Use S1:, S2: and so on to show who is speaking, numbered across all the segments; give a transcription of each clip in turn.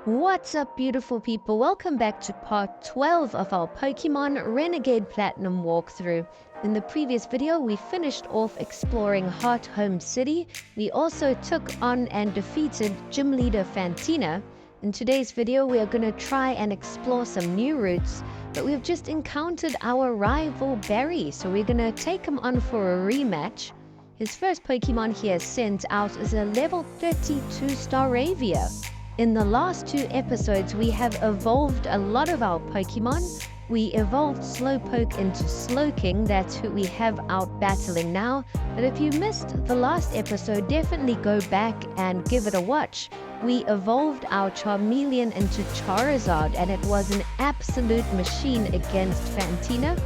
S1: What's up, beautiful people? Welcome back to part 12 of our Pokemon Renegade Platinum walkthrough. In the previous video, we finished off exploring Heart Home City. We also took on and defeated Gym Leader Fantina. In today's video, we are going to try and explore some new routes, but we've just encountered our rival Barry, so we're going to take him on for a rematch. His first Pokemon he has sent out is a level 32 Staravia. In the last two episodes, we have evolved a lot of our Pokemon. We evolved Slowpoke into Slowking, that's who we have out battling now. But if you missed the last episode, definitely go back and give it a watch. We evolved our Charmeleon into Charizard, and it was an absolute machine against Fantina.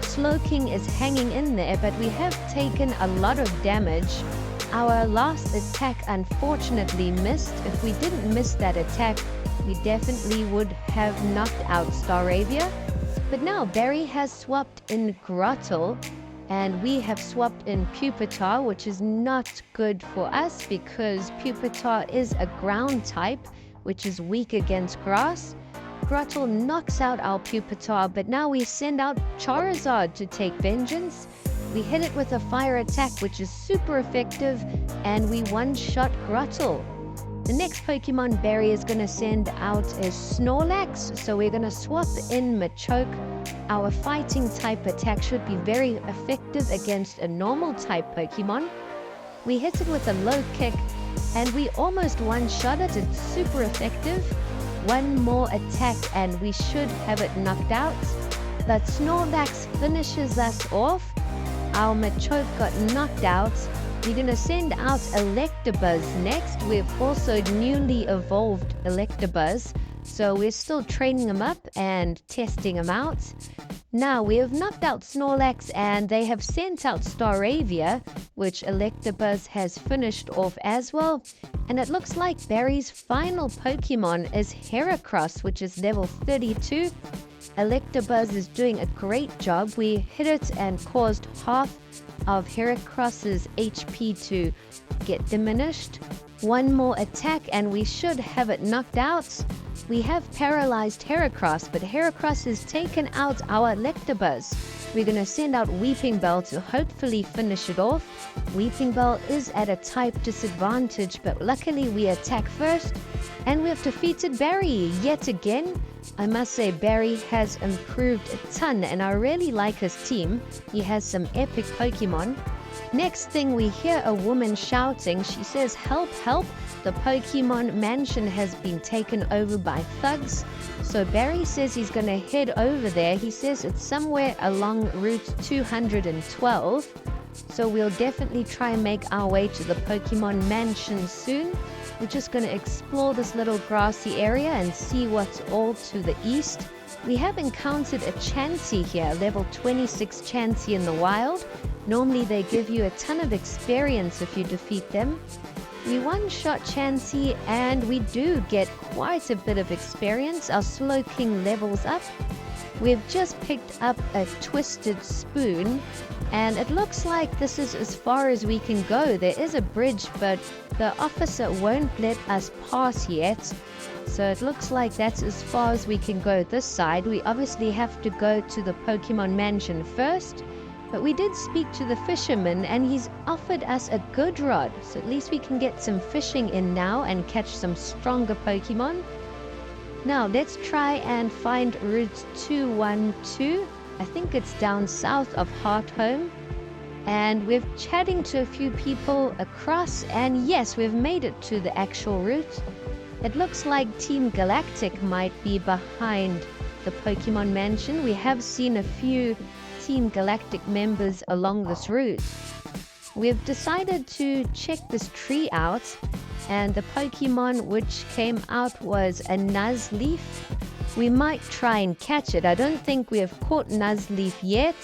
S1: Slowking is hanging in there, but we have taken a lot of damage. Our last attack unfortunately missed. If we didn't miss that attack, we definitely would have knocked out Staravia. But now Barry has swapped in Grottle, and we have swapped in Pupitar, which is not good for us because Pupitar is a ground type, which is weak against grass. Grottle knocks out our Pupitar, but now we send out Charizard to take vengeance. We hit it with a fire attack, which is super effective, and we one-shot Grottle. The next Pokemon Barry is going to send out is Snorlax, so we're going to swap in Machoke. Our fighting type attack should be very effective against a normal type Pokemon. We hit it with a low kick, and we almost one-shot it. It's super effective. One more attack, and we should have it knocked out. But Snorlax finishes us off. Our Machoke got knocked out. We're going to send out Electabuzz next. We've also newly evolved Electabuzz, so we're still training him up and testing him out. Now we have knocked out Snorlax, and they have sent out Staravia, which Electabuzz has finished off as well. And it looks like Barry's final Pokemon is Heracross, which is level 32. Electabuzz is doing a great job. We hit it and caused half of Heracross's HP to get diminished. One more attack and we should have it knocked out. We have paralyzed Heracross, but Heracross has taken out our Electabuzz. We're going to send out Weeping Bell to hopefully finish it off. Weeping Bell is at a type disadvantage, but luckily we attack first. And we have defeated Barry yet again. I must say Barry has improved a ton, and I really like his team. He has some epic Pokemon. Next thing, we hear a woman shouting. She says, "Help, help! The Pokemon mansion has been taken over by thugs." So Barry says he's going to head over there. He says it's somewhere along Route 212. So we'll definitely try and make our way to the Pokemon mansion soon. We're just going to explore this little grassy area and see what's all to the east. We have encountered a Chansey here, level 26 Chansey in the wild. Normally they give you a ton of experience if you defeat them. We one-shot Chansey and we do get quite a bit of experience. Our Slowking levels up. We've just picked up a Twisted Spoon, and it looks like this is as far as we can go. There is a bridge, but the officer won't let us pass yet. So it looks like that's as far as we can go this side. We obviously have to go to the Pokemon mansion first. But we did speak to the fisherman, and he's offered us a good rod. So at least we can get some fishing in now and catch some stronger Pokemon. Now let's try and find Route 212. I think it's down south of Heart Home. And we're chatting to a few people across, and yes, we've made it to the actual route. It looks like Team Galactic might be behind the Pokemon mansion. We have seen a few Team Galactic members along this route. We've decided to check this tree out, and the Pokemon which came out was a Nuzleaf. We might try and catch it. I don't think we have caught Nuzleaf yet.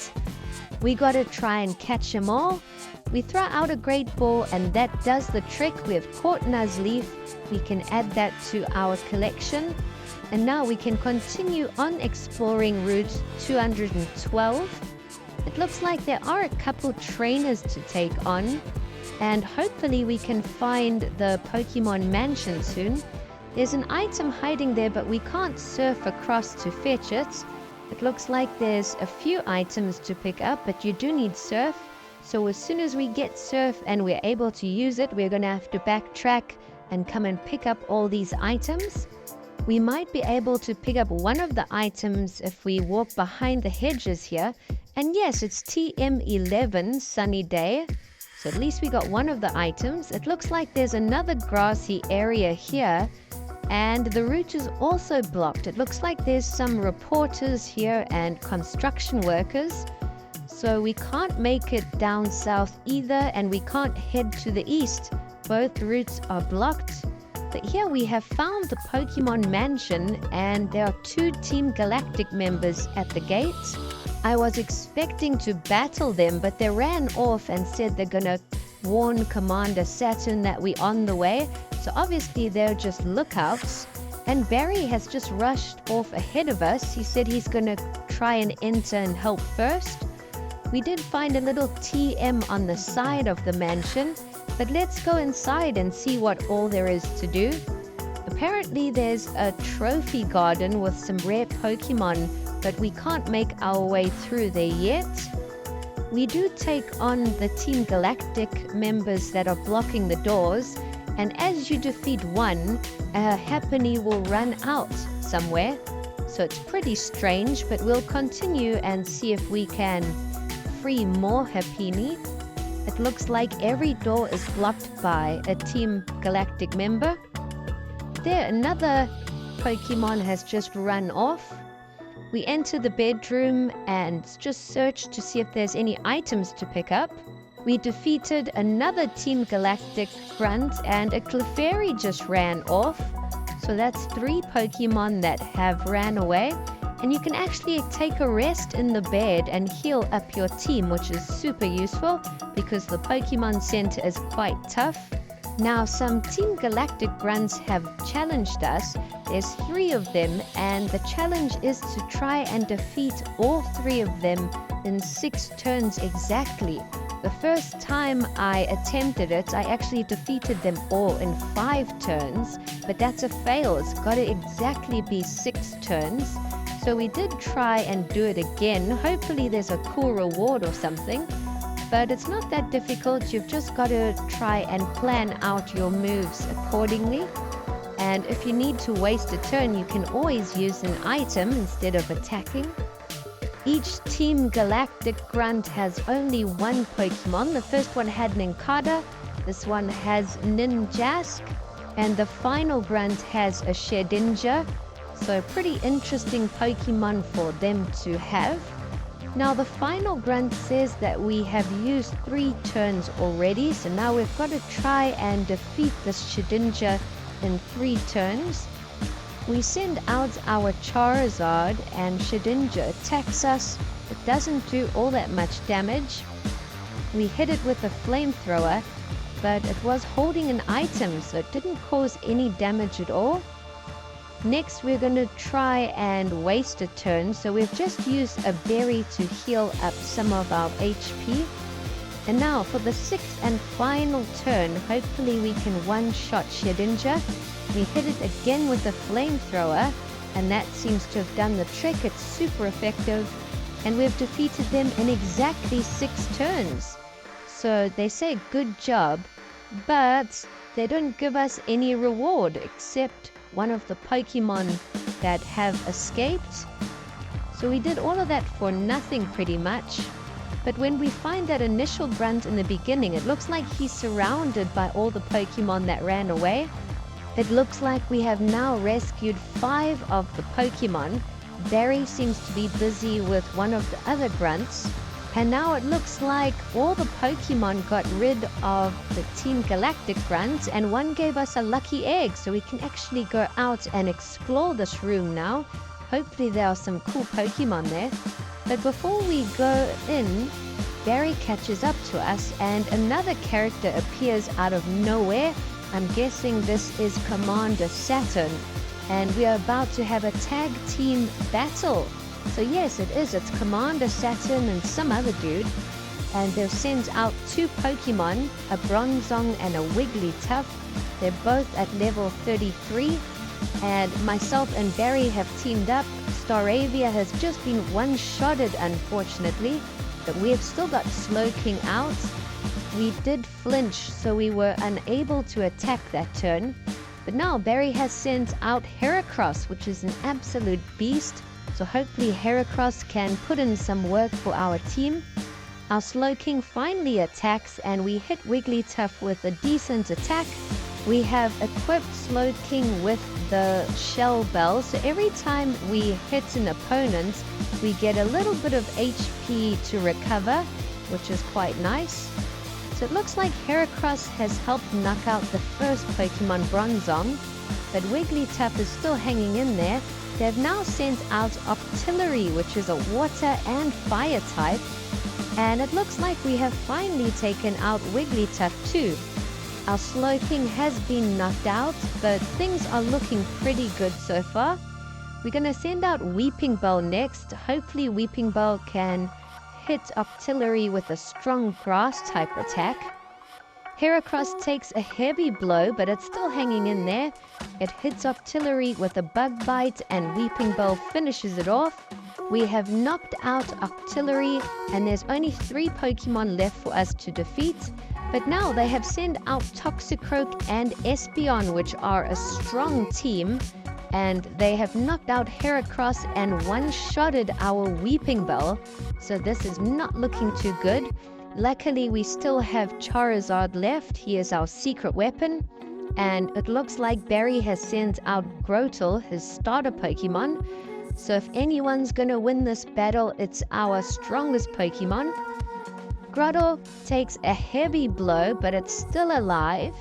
S1: We gotta try and catch them all. We throw out a Great Ball and that does the trick. We have caught Nuzleaf. We can add that to our collection. And now we can continue on exploring Route 212. It looks like there are a couple trainers to take on. and hopefully we can find the Pokemon mansion soon. There's an item hiding there, but we can't surf across to fetch it. It looks like there's a few items to pick up, but you do need surf. So as soon as we get surf and we're able to use it, we're going to have to backtrack and come and pick up all these items. We might be able to pick up one of the items if we walk behind the hedges here. And yes, it's TM11, sunny day. So at least we got one of the items. It looks like there's another grassy area here, and the route is also blocked. It looks like there's some reporters here and construction workers. So we can't make it down south either, and we can't head to the east. Both routes are blocked. But here we have found the Pokemon mansion, and there are 2 Team Galactic members at the gate. I was expecting to battle them, but they ran off and said they're gonna warn Commander Saturn that we're on the way. So obviously they're just lookouts. And Barry has just rushed off ahead of us. He said he's gonna try and enter and help first. We did find a little TM on the side of the mansion, but let's go inside and see what all there is to do. Apparently there's a trophy garden with some rare Pokemon, but we can't make our way through there yet. We do take on the Team Galactic members that are blocking the doors, and as you defeat one, a Happiny will run out somewhere. So it's pretty strange, but we'll continue and see if we can free more Happiny. It looks like every door is blocked by a Team Galactic member. There, another Pokemon has just run off. We enter the bedroom and just search to see if there's any items to pick up. We defeated another Team Galactic grunt, and a Clefairy just ran off. So that's 3 Pokemon that have ran away. And you can actually take a rest in the bed and heal up your team, which is super useful because the Pokemon Center is quite tough. Now, some Team Galactic grunts have challenged us. There's 3 of them, and the challenge is to try and defeat all 3 of them in 6 turns exactly. The first time I attempted it, I actually defeated them all in 5 turns, but that's a fail. It's got to exactly be 6 turns. So we did try and do it again. Hopefully there's a cool reward or something. But it's not that difficult. You've just got to try and plan out your moves accordingly. And if you need to waste a turn, you can always use an item instead of attacking. Each Team Galactic grunt has only 1 Pokemon. The first one had Nincada. This one has Ninjask. And the final grunt has a Shedinja. So pretty interesting Pokemon for them to have. Now the final grunt says that we have used 3 turns already, so now we've got to try and defeat this Shedinja in 3 turns. We send out our Charizard and Shedinja attacks us. It doesn't do all that much damage. We hit it with a flamethrower, but it was holding an item, so it didn't cause any damage at all. Next, we're going to try and waste a turn, so we've just used a berry to heal up some of our HP. And now, for the 6th and final turn, hopefully we can one-shot Shedinja. We hit it again with a flamethrower, and that seems to have done the trick. It's super effective, and we've defeated them in exactly 6 turns. So they say good job, but they don't give us any reward except one of the Pokemon that have escaped. So we did all of that for nothing pretty much. But when we find that initial grunt in the beginning, it looks like he's surrounded by all the Pokemon that ran away. It looks like we have now rescued 5 of the Pokemon. Barry seems to be busy with one of the other grunts. And now it looks like all the Pokemon got rid of the Team Galactic grunts, and one gave us a lucky egg, so we can actually go out and explore this room now. Hopefully there are some cool Pokemon there. But before we go in, Barry catches up to us, and another character appears out of nowhere. I'm guessing this is Commander Saturn, and we are about to have a tag team battle. So yes, it is. It's Commander Saturn and some other dude. and they've sent out 2 Pokemon, a Bronzong and a Wigglytuff. They're both at level 33, and myself and Barry have teamed up. Staravia has just been one-shotted, unfortunately, but we have still got Slowking out. We did flinch, so we were unable to attack that turn. But now Barry has sent out Heracross, which is an absolute beast. So hopefully Heracross can put in some work for our team. Our Slowking finally attacks, and we hit Wigglytuff with a decent attack. We have equipped Slowking with the Shell Bell, so every time we hit an opponent, we get a little bit of HP to recover, which is quite nice. So it looks like Heracross has helped knock out the first Pokemon Bronzong, but Wigglytuff is still hanging in there. They've now sent out Octillery, which is a water and fire type, and it looks like we have finally taken out Wigglytuff too. Our Slowking has been knocked out, but things are looking pretty good so far. We're going to send out Weeping Bell next. Hopefully Weeping Bell can hit Octillery with a strong grass type attack. Heracross takes a heavy blow, but it's still hanging in there. It hits Octillery with a Bug Bite, and Weeping Bell finishes it off. We have knocked out Octillery, and there's only 3 Pokemon left for us to defeat. But now they have sent out Toxicroak and Espeon, which are a strong team, and they have knocked out Heracross and one-shotted our Weeping Bell, so this is not looking too good. Luckily, we still have Charizard left. He is our secret weapon, and it looks like Barry has sent out Grotle, his starter Pokemon. So if anyone's gonna win this battle, it's our strongest Pokemon. Grotle takes a heavy blow, but it's still alive,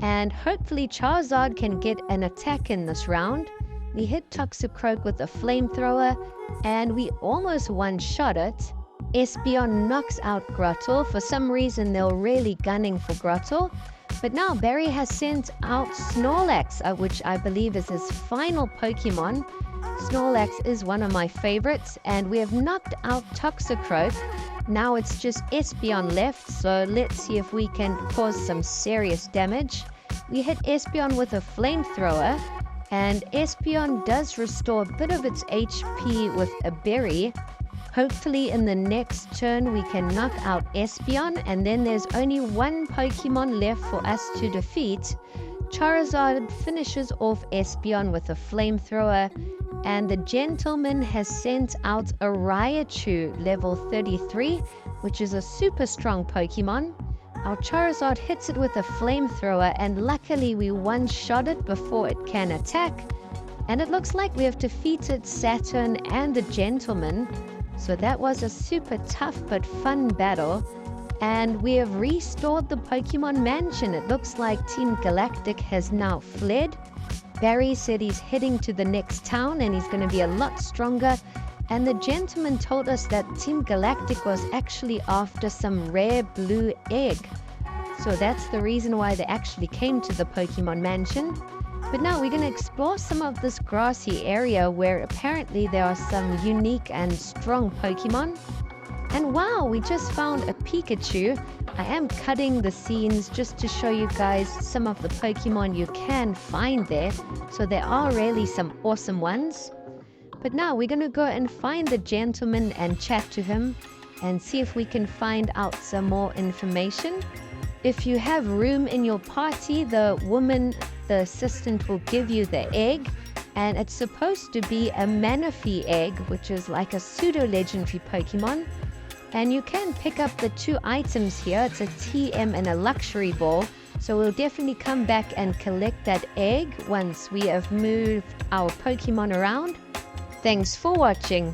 S1: and hopefully Charizard can get an attack in this round. We hit Toxicroak with a flamethrower, and we almost one-shot it. Espeon knocks out Grotle. For some reason, they're really gunning for Grotle. But now Barry has sent out Snorlax, which I believe is his final Pokemon. Snorlax is one of my favorites, and we have knocked out Toxicroak. Now it's just Espeon left, so let's see if we can cause some serious damage. We hit Espeon with a flamethrower, and Espeon does restore a bit of its HP with a berry. Hopefully in the next turn we can knock out Espeon, and then there's only 1 Pokemon left for us to defeat. Charizard finishes off Espeon with a flamethrower, and the gentleman has sent out a Raichu level 33, which is a super strong Pokemon. Our Charizard hits it with a flamethrower, and luckily we one-shot it before it can attack. And it looks like we have defeated Saturn and the gentleman. So that was a super tough but fun battle. And we have restored the Pokemon Mansion. It looks like Team Galactic has now fled. Barry said he's heading to the next town and he's going to be a lot stronger. And the gentleman told us that Team Galactic was actually after some rare blue egg. So that's the reason why they actually came to the Pokemon Mansion. But now we're going to explore some of this grassy area where apparently there are some unique and strong Pokemon. And wow, we just found a Pikachu. I am cutting the scenes just to show you guys some of the Pokemon you can find there. So there are really some awesome ones. But now we're going to go and find the gentleman and chat to him and see if we can find out some more information. If you have room in your party, the assistant will give you the egg, and it's supposed to be a Manaphy egg, which is like a pseudo-legendary Pokemon. And you can pick up the 2 items here. It's a TM and a luxury ball. So we'll definitely come back and collect that egg once we have moved our Pokemon around. Thanks for watching.